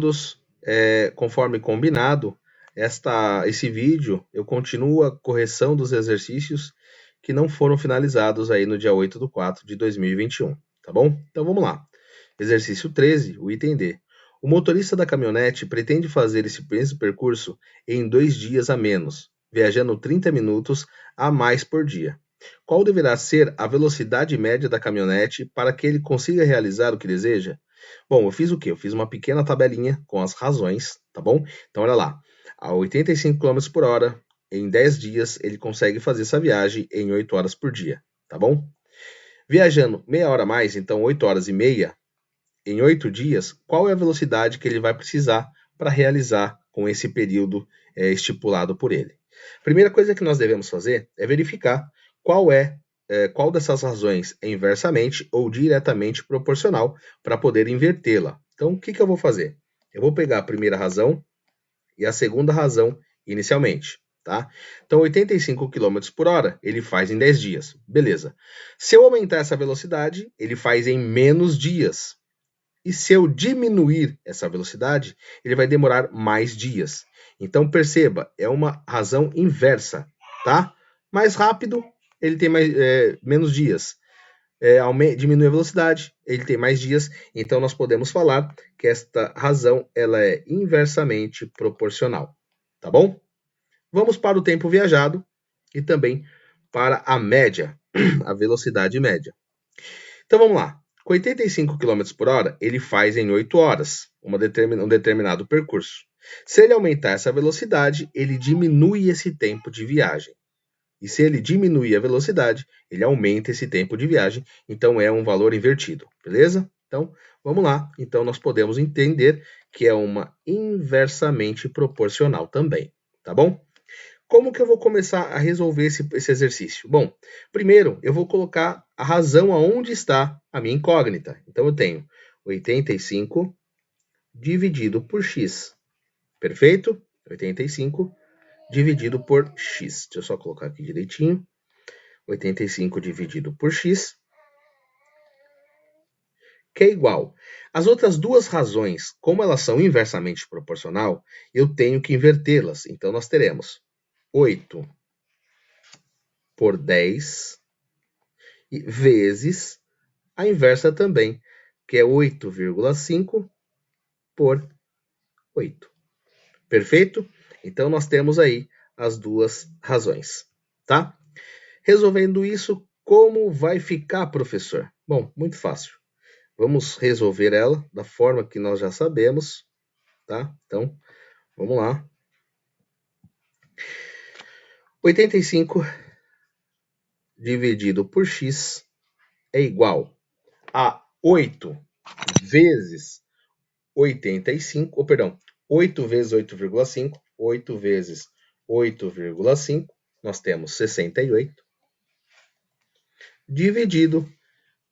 todos. Conforme combinado, esse vídeo eu continuo a correção dos exercícios que não foram finalizados aí no dia 8/4/2021, tá bom? Então vamos lá. Exercício 13, o item D. O motorista da caminhonete pretende fazer esse mesmo percurso em 2 dias a menos, viajando 30 minutos a mais por dia. Qual deverá ser a velocidade média da caminhonete para que ele consiga realizar o que deseja? Bom, eu fiz o quê? Eu fiz uma pequena tabelinha com as razões, tá bom? Então, olha lá. A 85 km por hora, em 10 dias, ele consegue fazer essa viagem em 8 horas por dia, tá bom? Viajando meia hora a mais, então 8 horas e meia, em 8 dias, qual é a velocidade que ele vai precisar para realizar com esse período estipulado por ele? Primeira coisa que nós devemos fazer é verificar qual dessas razões é inversamente ou diretamente proporcional para poder invertê-la. Então, o que eu vou fazer? Eu vou pegar a primeira razão e a segunda razão inicialmente, tá? Então, 85 km por hora, ele faz em 10 dias. Beleza. Se eu aumentar essa velocidade, ele faz em menos dias. E se eu diminuir essa velocidade, ele vai demorar mais dias. Então, perceba, é uma razão inversa, tá? Mais rápido, ele tem menos dias. Diminui a velocidade, ele tem mais dias. Então, nós podemos falar que esta razão ela é inversamente proporcional, tá bom? Vamos para o tempo viajado e também para a média, a velocidade média. Então, vamos lá. Com 85 km por hora, ele faz em 8 horas um determinado percurso. Se ele aumentar essa velocidade, ele diminui esse tempo de viagem. E se ele diminuir a velocidade, ele aumenta esse tempo de viagem. Então, é um valor invertido, beleza? Então, vamos lá. Então, nós podemos entender que é uma inversamente proporcional também, tá bom? Como que eu vou começar a resolver esse exercício? Bom, primeiro eu vou colocar a razão aonde está a minha incógnita. Então eu tenho 85 dividido por x. Perfeito? 85 dividido por x. Deixa eu só colocar aqui direitinho. 85 dividido por x, que é igual. As outras duas razões, como elas são inversamente proporcional, eu tenho que invertê-las. Então nós teremos 8 por 10 vezes a inversa também, que é 8,5 por 8. Perfeito? Então, nós temos aí as duas razões, tá? Resolvendo isso, como vai ficar, professor? Bom, muito fácil. Vamos resolver ela da forma que nós já sabemos, tá? Então, vamos lá. 85 dividido por x é igual a 8 vezes 85, perdão, 8 vezes 8,5, 8 vezes 8,5, nós temos 68, dividido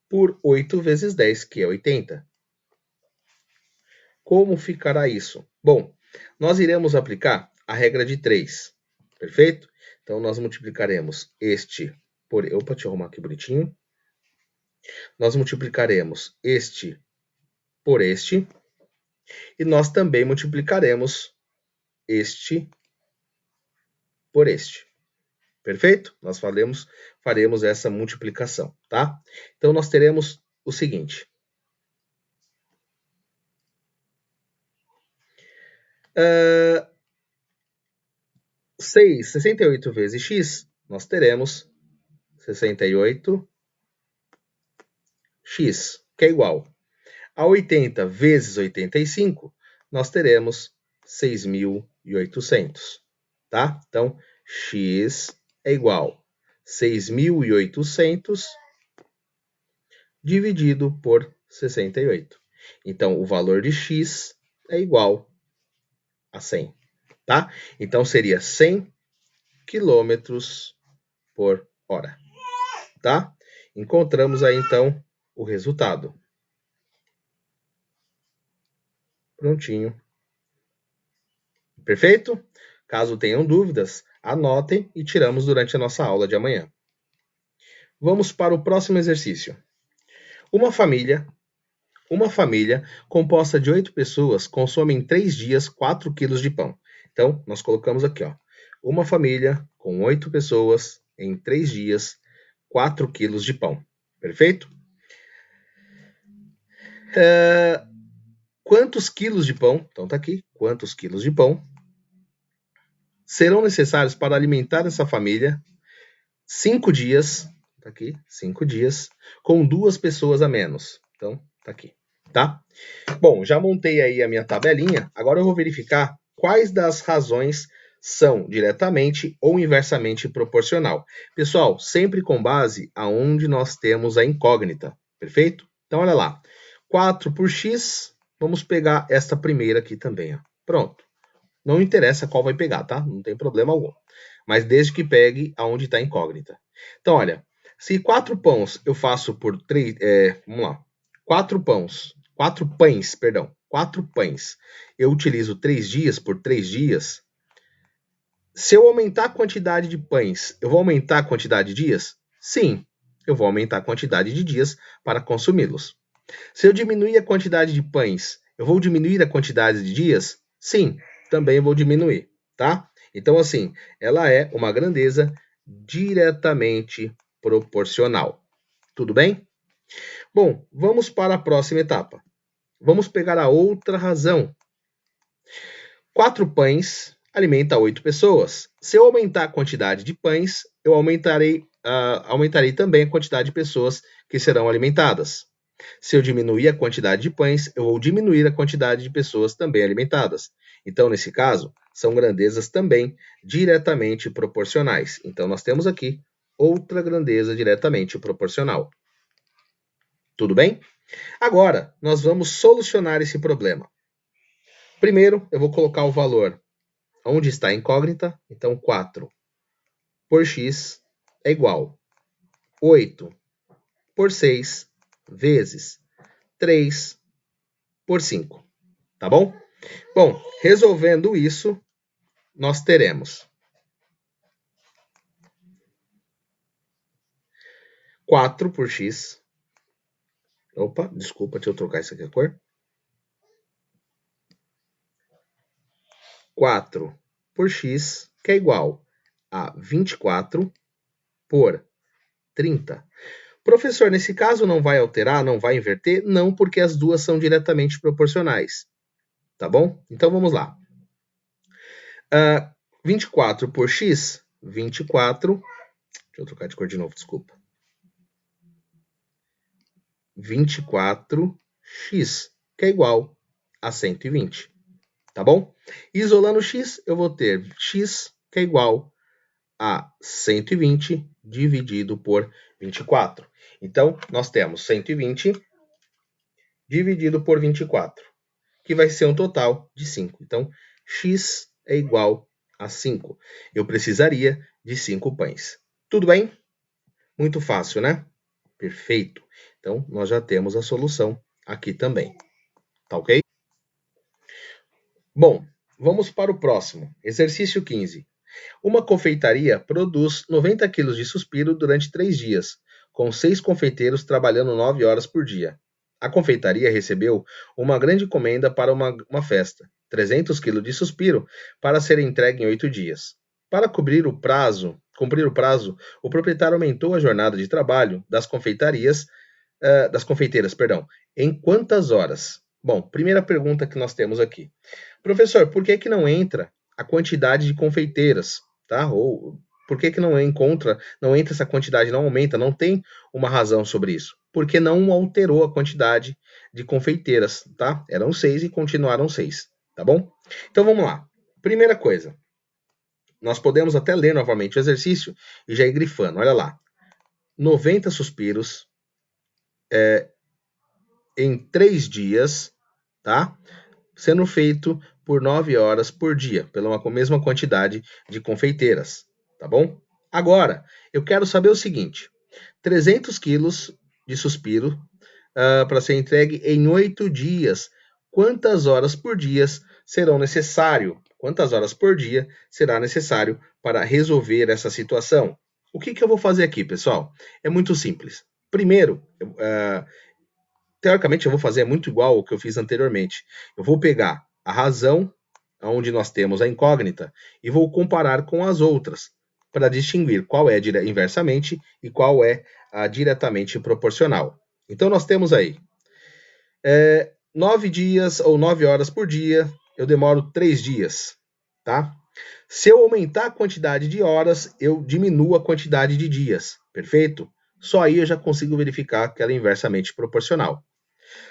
por 8 vezes 10, que é 80. Como ficará isso? Bom, nós iremos aplicar a regra de 3, perfeito? Então, nós multiplicaremos este por... Opa, deixa eu arrumar aqui bonitinho. Nós multiplicaremos este por este, e nós também multiplicaremos este por este. Perfeito? Nós faremos essa multiplicação, tá? Então, nós teremos o seguinte. 68 vezes x, nós teremos 68x, que é igual a 80 vezes 85, nós teremos 6.800, tá? Então, x é igual a 6.800 dividido por 68. Então, o valor de x é igual a 100, tá? Então, seria 100 km por hora, tá? Encontramos aí, então, o resultado. Prontinho. Perfeito? Caso tenham dúvidas, anotem e tiramos durante a nossa aula de amanhã. Vamos para o próximo exercício. Uma família Uma família composta de 8 pessoas consome em 3 dias 4 quilos de pão. Então, nós colocamos aqui, ó. Uma família com 8 pessoas, em 3 dias, 4 quilos de pão. Perfeito? Quantos quilos de pão, então tá aqui, quantos quilos de pão serão necessários para alimentar essa família 5 dias, tá aqui, 5 dias, com 2 pessoas a menos. Então, tá aqui, tá? Bom, já montei aí a minha tabelinha, agora eu vou verificar quais das razões são diretamente ou inversamente proporcional. Pessoal, sempre com base aonde nós temos a incógnita, perfeito? Então, olha lá, 4 por x, vamos pegar esta primeira aqui também, ó. Pronto. Não interessa qual vai pegar, tá? Não tem problema algum. Mas desde que pegue aonde está a incógnita. Então, olha, se 4 pães eu faço por 3, vamos lá, 4 pães, perdão, 4 pães, eu utilizo 3 dias por 3 dias, se eu aumentar a quantidade de pães, eu vou aumentar a quantidade de dias? Sim, eu vou aumentar a quantidade de dias para consumi-los. Se eu diminuir a quantidade de pães, eu vou diminuir a quantidade de dias? Sim, também vou diminuir, tá? Então, assim, ela é uma grandeza diretamente proporcional. Tudo bem? Bom, vamos para a próxima etapa. Vamos pegar a outra razão. 4 pães alimenta 8 pessoas. Se eu aumentar a quantidade de pães, eu aumentarei também a quantidade de pessoas que serão alimentadas. Se eu diminuir a quantidade de pães, eu vou diminuir a quantidade de pessoas também alimentadas. Então, nesse caso, são grandezas também diretamente proporcionais. Então, nós temos aqui outra grandeza diretamente proporcional. Tudo bem? Agora, nós vamos solucionar esse problema. Primeiro, eu vou colocar o valor onde está a incógnita. Então, 4 por x é igual a 8 por 6 vezes 3 por 5. Tá bom? Bom, resolvendo isso, nós teremos 4 por x. Opa, desculpa, deixa eu trocar isso aqui a cor. 4 por x, que é igual a 24 por 30. Professor, nesse caso não vai alterar, não vai inverter? Não, porque as duas são diretamente proporcionais. Tá bom? Então vamos lá. 24 por x, 24. Deixa eu trocar de cor de novo, desculpa. 24x, que é igual a 120. Tá bom? Isolando x, eu vou ter x, que é igual a 120 dividido por 24. Então, nós temos 120 dividido por 24, que vai ser um total de 5. Então, x é igual a 5. Eu precisaria de 5 pães. Tudo bem? Muito fácil, né? Perfeito. Então, nós já temos a solução aqui também. Tá ok? Bom, vamos para o próximo. Exercício 15. Uma confeitaria produz 90 kg de suspiro durante 3 dias, com 6 confeiteiros trabalhando 9 horas por dia. A confeitaria recebeu uma grande encomenda para uma festa, 300 kg de suspiro, para ser entregue em 8 dias. Para cumprir o prazo, o proprietário aumentou a jornada de trabalho das confeiteiras, em quantas horas? Bom, primeira pergunta que nós temos aqui. Professor, por que não entra a quantidade de confeiteiras, tá? Ou por que não entra essa quantidade, não aumenta, não tem uma razão sobre isso? Porque não alterou a quantidade de confeiteiras, tá? Eram 6 e continuaram 6, tá bom? Então vamos lá. Primeira coisa, nós podemos até ler novamente o exercício e já ir grifando. Olha lá. 90 suspiros em 3 dias, tá? Sendo feito por 9 horas por dia, pela mesma quantidade de confeiteiras, tá bom? Agora, eu quero saber o seguinte: 300 quilos de suspiro para ser entregue em 8 dias. Quantas horas por dia serão necessário? Quantas horas por dia será necessário para resolver essa situação? O que eu vou fazer aqui, pessoal? É muito simples. Primeiro, teoricamente, eu vou fazer muito igual ao que eu fiz anteriormente. Eu vou pegar a razão, onde nós temos a incógnita, e vou comparar com as outras, para distinguir qual é inversamente e qual é a diretamente proporcional. Então, nós temos aí 9 dias ou 9 horas por dia, eu demoro 3 dias, tá? Se eu aumentar a quantidade de horas, eu diminuo a quantidade de dias, perfeito? Só aí eu já consigo verificar que ela é inversamente proporcional.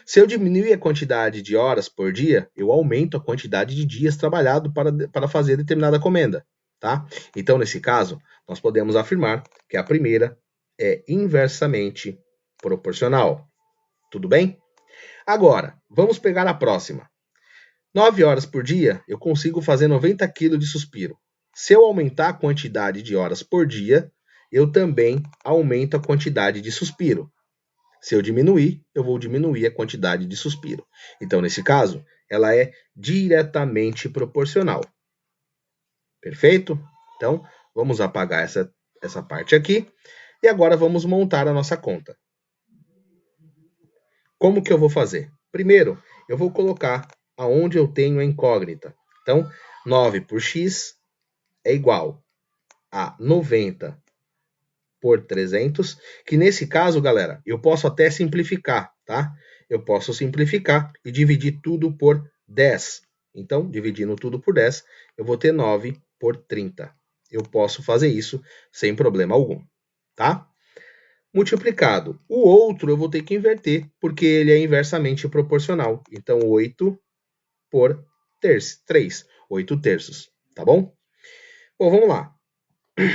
Se eu diminuir a quantidade de horas por dia, eu aumento a quantidade de dias trabalhado para fazer determinada comenda, tá? Então, nesse caso, nós podemos afirmar que a primeira é inversamente proporcional. Tudo bem? Agora, vamos pegar a próxima. 9 horas por dia, eu consigo fazer 90 kg de suspiro. Se eu aumentar a quantidade de horas por dia, eu também aumento a quantidade de suspiro. Se eu diminuir, eu vou diminuir a quantidade de suspiro. Então, nesse caso, ela é diretamente proporcional. Perfeito? Então, vamos apagar essa parte aqui. E agora vamos montar a nossa conta. Como que eu vou fazer? Primeiro, eu vou colocar aonde eu tenho a incógnita. Então, 9 por x é igual a 90 por 300, que nesse caso, galera, eu posso até simplificar, tá? Eu posso simplificar e dividir tudo por 10. Então, dividindo tudo por 10, eu vou ter 9 por 30. Eu posso fazer isso sem problema algum, tá? Multiplicado. O outro eu vou ter que inverter, porque ele é inversamente proporcional. Então, 8 por 3. 8 terços, tá bom? Bom, vamos lá.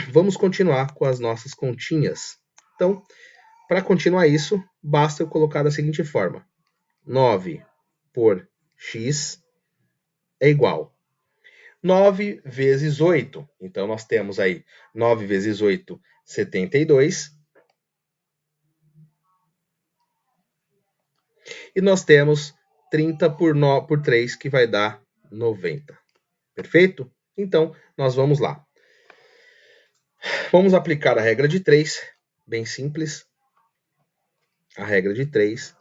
Vamos continuar com as nossas continhas. Então, para continuar isso, basta eu colocar da seguinte forma. 9 por x é igual 9 vezes 8. Então, nós temos aí 9 vezes 8, 72. E nós temos 30 por 3, que vai dar 90. Perfeito? Então, nós vamos lá. Vamos aplicar a regra de 3, bem simples. A regra de 3.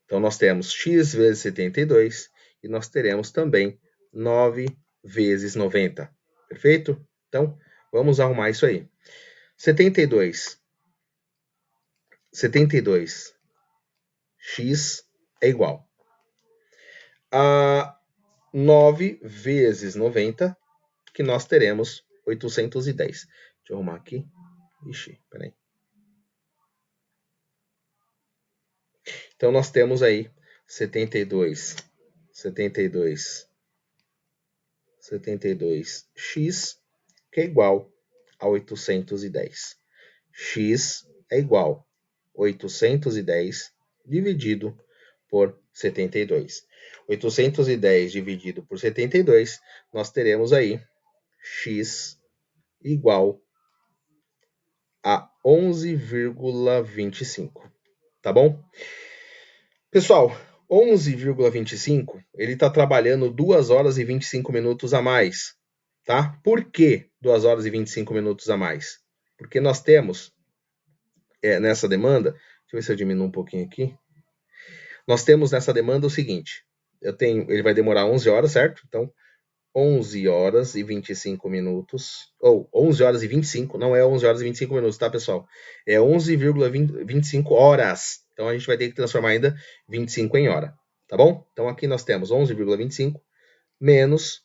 Então, nós temos x vezes 72 e nós teremos também 9 vezes 90. Perfeito? Então, vamos arrumar isso aí. 72 x é igual a 9 vezes 90, que nós teremos 810. Deixa eu arrumar aqui. Ixi, peraí. Então, nós temos aí 72x que é igual a 810. X é igual a 810 dividido por 72. 810 dividido por 72, nós teremos aí x igual a 11,25. Tá bom? Pessoal, 11,25, ele está trabalhando 2 horas e 25 minutos a mais, tá? Por que 2 horas e 25 minutos a mais? Porque nós temos, nessa demanda, deixa eu ver se eu diminuo um pouquinho aqui, nós temos nessa demanda o seguinte, ele vai demorar 11 horas, certo? Então, 11 horas e 25 minutos, ou 11 horas e 25, não é 11 horas e 25 minutos, tá, pessoal? É 11,25 horas. Então, a gente vai ter que transformar ainda 25 em hora, tá bom? Então, aqui nós temos 11,25 menos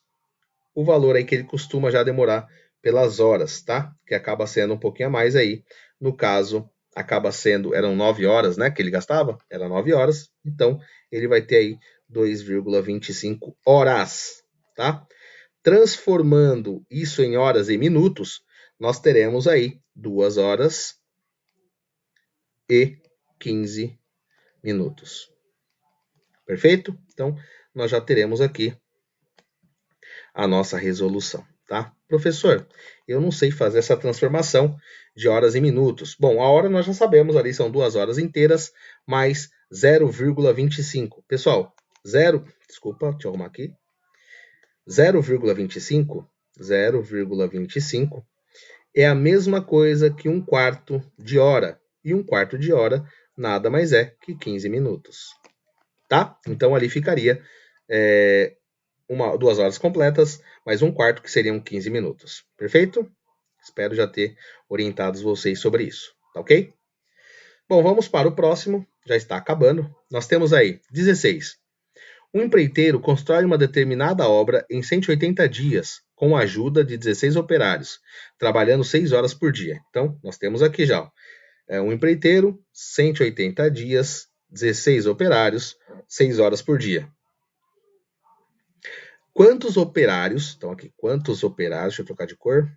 o valor aí que ele costuma já demorar pelas horas, tá? Que acaba sendo um pouquinho a mais aí. No caso, acaba sendo, eram 9 horas, né, que ele gastava? Era 9 horas. Então, ele vai ter aí 2,25 horas, tá? Transformando isso em horas e minutos, nós teremos aí 2 horas e 15 minutos. Perfeito? Então, nós já teremos aqui a nossa resolução, tá? Professor, eu não sei fazer essa transformação de horas em minutos. Bom, a hora nós já sabemos, ali são 2 horas inteiras, mais 0,25. Pessoal, desculpa, deixa eu arrumar aqui. 0,25 é a mesma coisa que 1/4 de hora. E 1/4 de hora nada mais é que 15 minutos. Tá? Então ali ficaria 2 horas completas, mais um quarto, que seriam 15 minutos. Perfeito? Espero já ter orientado vocês sobre isso. Tá ok? Bom, vamos para o próximo. Já está acabando. Nós temos aí 16. Um empreiteiro constrói uma determinada obra em 180 dias, com a ajuda de 16 operários, trabalhando 6 horas por dia. Então, nós temos aqui já um empreiteiro, 180 dias, 16 operários, 6 horas por dia. Quantos operários, então aqui, quantos operários, deixa eu trocar de cor.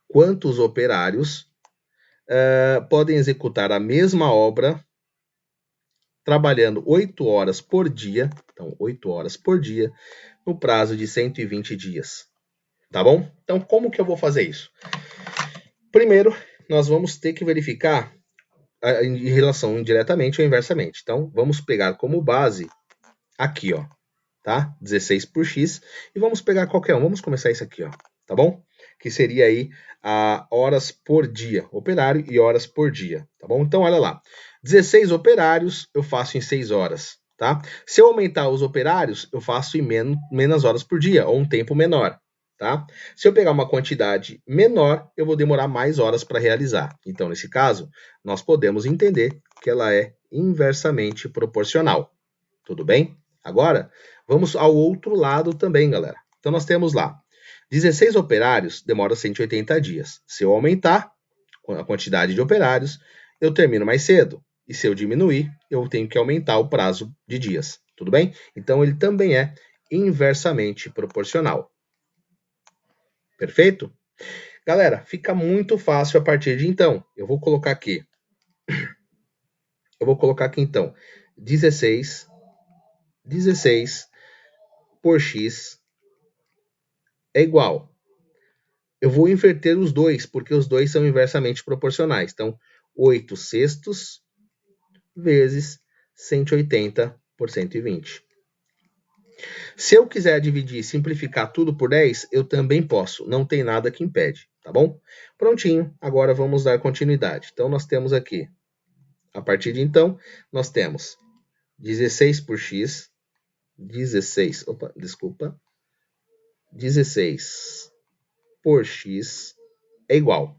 Quantos operários podem executar a mesma obra trabalhando 8 horas por dia, então 8 horas por dia, no prazo de 120 dias. Tá bom? Então, como que eu vou fazer isso? Primeiro, nós vamos ter que verificar em relação indiretamente ou inversamente. Então, vamos pegar como base aqui, ó, tá? 16 por x, e vamos pegar qualquer um. Vamos começar isso aqui, ó, tá bom? Que seria aí horas por dia, operário e horas por dia, tá bom? Então, olha lá, 16 operários eu faço em 6 horas, tá? Se eu aumentar os operários, eu faço em menos horas por dia, ou um tempo menor, tá? Se eu pegar uma quantidade menor, eu vou demorar mais horas para realizar. Então, nesse caso, nós podemos entender que ela é inversamente proporcional. Tudo bem? Agora, vamos ao outro lado também, galera. Então, nós temos lá 16 operários, demora 180 dias. Se eu aumentar a quantidade de operários, eu termino mais cedo. E se eu diminuir, eu tenho que aumentar o prazo de dias. Tudo bem? Então, ele também é inversamente proporcional. Perfeito? Galera, fica muito fácil a partir de então. Eu vou colocar aqui, então, 16 por x é igual. Eu vou inverter os dois, porque os dois são inversamente proporcionais. Então, 8 sextos vezes 180 por 120. Se eu quiser dividir e simplificar tudo por 10, eu também posso. Não tem nada que impede, tá bom? Prontinho, agora vamos dar continuidade. Então, nós temos aqui, a partir de então, nós temos 16 por x, 16 por x é igual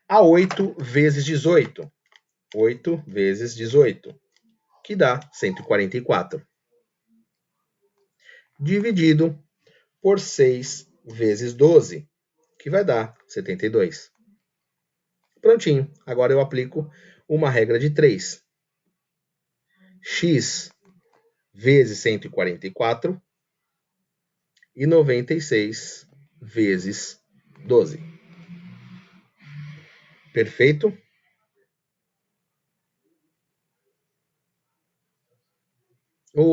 a 8 vezes 18. 8 vezes 18, que dá 144. Dividido por 6 vezes 12, que vai dar 72. Prontinho. Agora eu aplico uma regra de 3. X vezes 144 e 96 vezes 12. Perfeito?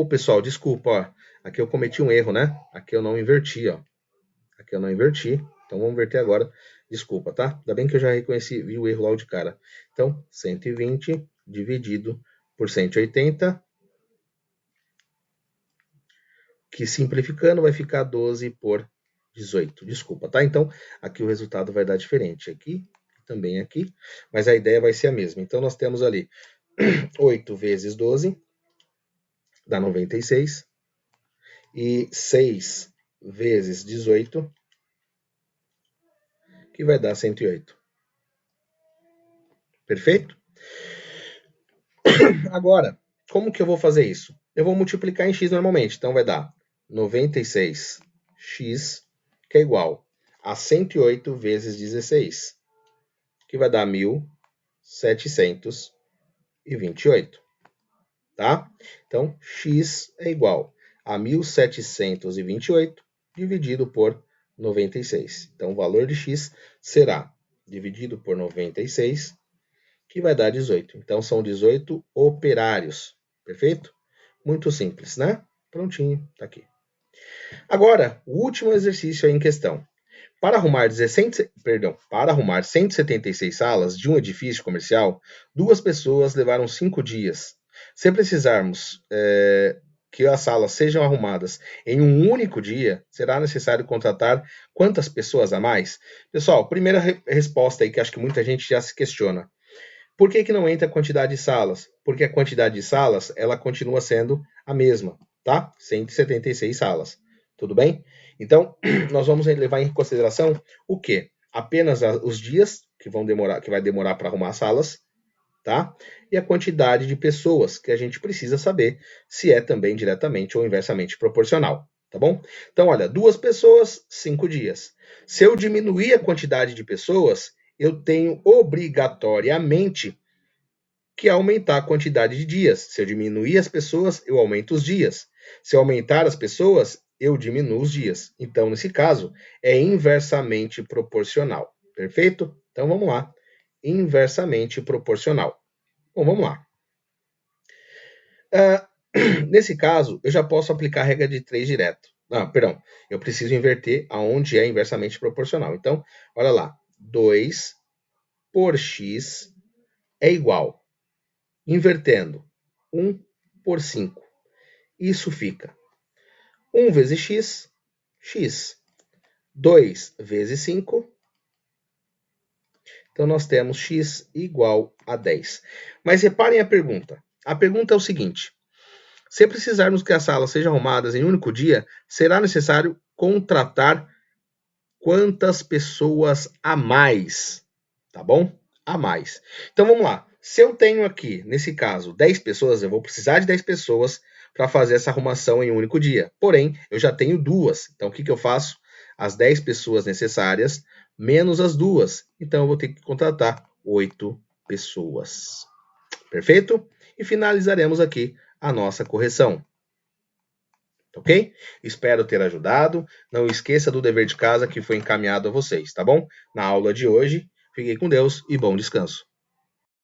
Pessoal, desculpa, ó. Aqui eu cometi um erro, né? Aqui eu não inverti, ó. Aqui eu não inverti. Então vamos inverter agora. Desculpa, tá? Ainda bem que eu já vi o erro logo de cara. Então, 120 dividido por 180, que simplificando vai ficar 12 por 18. Desculpa, tá? Então, aqui o resultado vai dar diferente. Aqui, também aqui, mas a ideia vai ser a mesma. Então, nós temos ali 8 vezes 12, dá 96, e 6 vezes 18, que vai dar 108. Perfeito? Agora, como que eu vou fazer isso? Eu vou multiplicar em x normalmente, então vai dar 96x, que é igual a 108 vezes 16, que vai dar 1.728, tá? Então, x é igual a 1.728 dividido por 96. Então, o valor de x será dividido por 96, que vai dar 18. Então, são 18 operários. Perfeito? Muito simples, né? Prontinho, tá aqui. Agora, o último exercício aí em questão. Para arrumar 176 salas de um edifício comercial, 2 pessoas levaram 5 dias. Se precisarmos que as salas sejam arrumadas em um único dia, será necessário contratar quantas pessoas a mais? Pessoal, primeira resposta aí que acho que muita gente já se questiona. Por que não entra a quantidade de salas? Porque a quantidade de salas, ela continua sendo a mesma, tá? 176 salas. Tudo bem? Então, nós vamos levar em consideração o quê? Apenas os dias que vai demorar para arrumar as salas, tá? E a quantidade de pessoas que a gente precisa saber se é também diretamente ou inversamente proporcional, tá bom? Então, olha, 2 pessoas, 5 dias. Se eu diminuir a quantidade de pessoas, eu tenho obrigatoriamente que aumentar a quantidade de dias. Se eu diminuir as pessoas, eu aumento os dias. Se eu aumentar as pessoas, eu diminuo os dias. Então, nesse caso, é inversamente proporcional. Perfeito? Então, vamos lá. Inversamente proporcional. Bom, vamos lá. Nesse caso, eu já posso aplicar a regra de 3 direto. Perdão. Eu preciso inverter aonde é inversamente proporcional. Então, olha lá. 2 por x é igual. Invertendo. 1 por 5. Isso fica 1 vezes x, x. 2 vezes 5. Então, nós temos x igual a 10. Mas reparem a pergunta. A pergunta é o seguinte. Se precisarmos que as salas sejam arrumadas em um único dia, será necessário contratar quantas pessoas a mais? Tá bom? A mais. Então, vamos lá. Se eu tenho aqui, nesse caso, 10 pessoas, eu vou precisar de 10 pessoas para fazer essa arrumação em um único dia. Porém, eu já tenho 2. Então, o que eu faço? As 10 pessoas necessárias menos as 2. Então, eu vou ter que contratar 8 pessoas. Perfeito? E finalizaremos aqui a nossa correção. Ok? Espero ter ajudado. Não esqueça do dever de casa que foi encaminhado a vocês, tá bom? Na aula de hoje, fiquem com Deus e bom descanso.